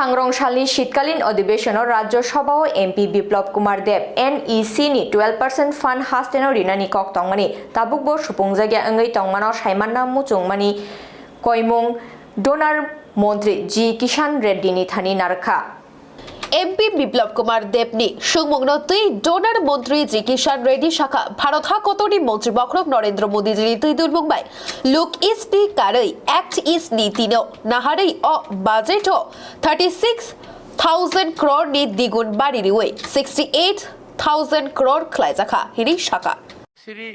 सांग्रंशाली शीतकालीन अधिवेशन राज्यसभा एमपी बिप्लब कुमार देव NEC नि 12% फंड हास्टेनो रिनानि कक तंगमानि ताबुकबो सुपुंजागिया अंगै तंगमानो साइमानना मुचुंगमानि कोइमुं डोनार मंत्री जी किशन रेड्डी नि थानि नारखा एमपी बिप्लब कुमार देवनी सुमुंगनतुई डोनार मंत्री जी किशन रेड्डी शाखा भारत हाकतनि मंत्री बखरक नरेंद्र मोदी जी तुई दुर्बुंबाय लुक इस पी कारै एक्ट इस नीतिनो नाहारै अ बजेट 36,000 करोड़ नि दिगुन बारी रिवे 68,000 करोड़ खलाइजाखा हिरि शाखा श्री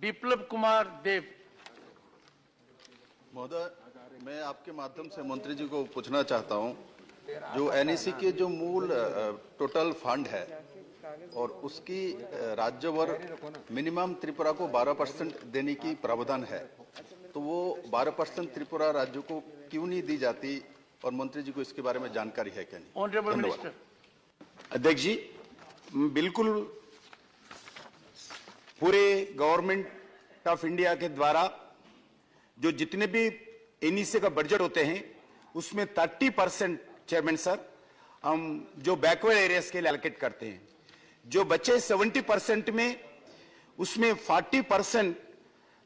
बिप्लब कुमार देव महोदय, मैं आपके माध्यम से मंत्री जी को पूछना चाहता हूं, जो NEC के जो मूल टोटल फंड है और उसकी राज्यभर मिनिमम त्रिपुरा को 12% देने की प्रावधान है, तो वो 12% त्रिपुरा राज्य को क्यों नहीं दी जाती और मंत्री जी को इसके बारे में जानकारी है क्या नहीं? Honourable minister. अध्यक्ष जी, बिल्कुल पूरे गवर्नमेंट ऑफ इंडिया के द्वारा जो जितने भी NEC का बजट होते हैं उसमें 30% चेयरमैन सर हम जो बैकवर्ड एरियाज के लिए एलोकेट करते हैं। जो बचे 70% में उसमें 40%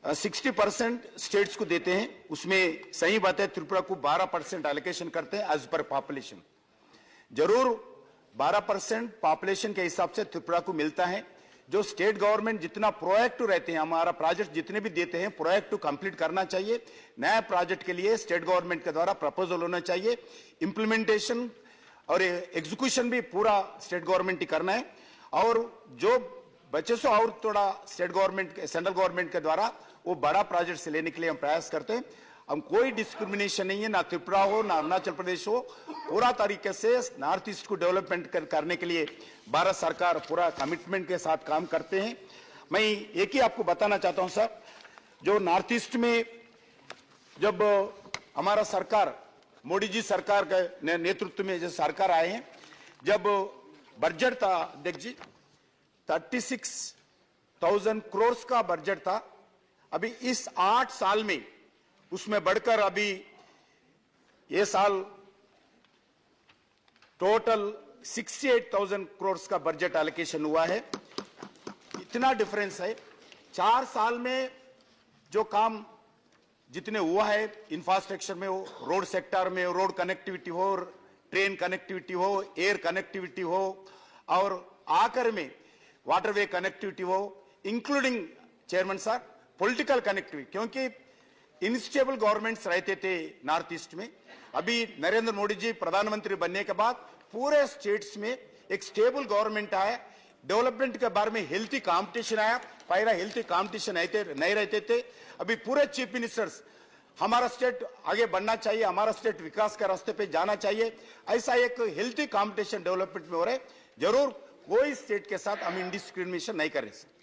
60% स्टेट्स को देते हैं। उसमें सही बात है, त्रिपुरा को 12% एलोकेशन करते हैं एज पर पॉपुलेशन। जरूर 12% पॉपुलेशन के हिसाब से त्रिपुरा को मिलता है। जो स्टेट गवर्नमेंट जितना प्रोएक्टिव रहते हैं, हमारा प्रोजेक्ट जितने भी देते हैं प्रोएक्टिव कंप्लीट करना चाहिए। नया प्रोजेक्ट के लिए स्टेट गवर्नमेंट के द्वारा प्रपोजल होना चाहिए, इंप्लीमेंटेशन और एग्जीक्यूशन भी पूरा स्टेट गवर्नमेंट ही करना है। और जो बचे सो और थोड़ा स्टेट गवर्नमेंट सेंट्रल गवर्नमेंट के द्वारा वो बड़ा प्रोजेक्ट से लेने के लिए हम प्रयास करते हैं। हम कोई डिस्क्रिमिनेशन नहीं है, ना त्रिपुरा हो ना अरुणाचल प्रदेश हो, पूरा तरीके से नॉर्थ ईस्ट को डेवलपमेंट करने के लिए भारत सरकार पूरा कमिटमेंट के साथ काम करते हैं। मैं एक ही आपको बताना चाहता हूं सर, जो नॉर्थ ईस्ट में जब हमारा सरकार मोदी जी सरकार के नेतृत्व में जो सरकार आए हैं, जब बजट था अध्यक्ष जी 36,000 करोड़ का बजट था। अभी इस 8 साल में उसमें बढ़कर अभी ये साल टोटल 68,000 करोड़ का बजट एलोकेशन हुआ है। इतना डिफरेंस है। 4 साल में जो काम जितने हुआ है इंफ्रास्ट्रक्चर में हो, रोड सेक्टर में रोड कनेक्टिविटी हो, ट्रेन कनेक्टिविटी हो, एयर कनेक्टिविटी हो और आकर में वाटरवे कनेक्टिविटी हो, including chairman sir political connectivity, क्योंकि इनस्टेबल गवर्नमेंट्स रहते थे नॉर्थ ईस्ट में। अभी नरेंद्र मोदी जी प्रधानमंत्री बनने के बाद पूरे स्टेट्स में एक स्टेबल गवर्नमेंट आया। डेवलपमेंट के बारे में हेल्थी कंपटीशन आया। पहला हेल्थी कंपटीशन नहीं रहते थे। अभी पूरे चीफ मिनिस्टर्स हमारा स्टेट आगे बढ़ना चाहिए, हमारा स्टेट विकास के रास्ते पे जाना चाहिए, ऐसा एक हेल्थी कंपटीशन डेवलपमेंट में हो रहा है। जरूर कोई स्टेट के साथ हम इंडिस्क्रिमिनेशन नहीं कर रहे।